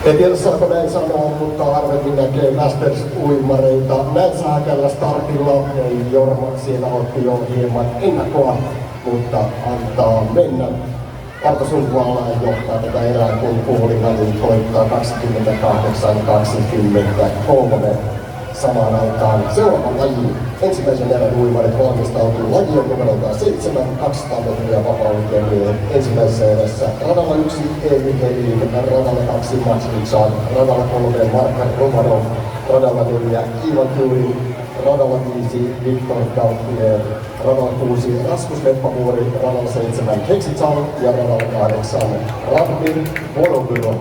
En tiedä saako näin sanoa, mutta harvemmin näkee Masters-uimareita. Näin sähkällä startilla. Jorma siellä otti jo hieman ennakkoa, mutta antaa mennä. Arto Sundvall johtaa tätä erää, kun puolivälin voittaa 28-23 samaan aikaan. Seuraavan lajiin ensimmäisen erän uimarit valmistautuu. Laji on numeroltaan 7, 200 metriä vapauteen. Ensimmäisessä erässä radalla 1 Eevi Helin, radalla 2 Max Richard, radalla 3 Marka Romanov, radalla 4 Ivan Turin, radalla 5 Viktor Gautier, radalla 6 Rasmus Leppävuori, radalla 7 Heksitsal ja radalla 8 Radmir Vorobyrov.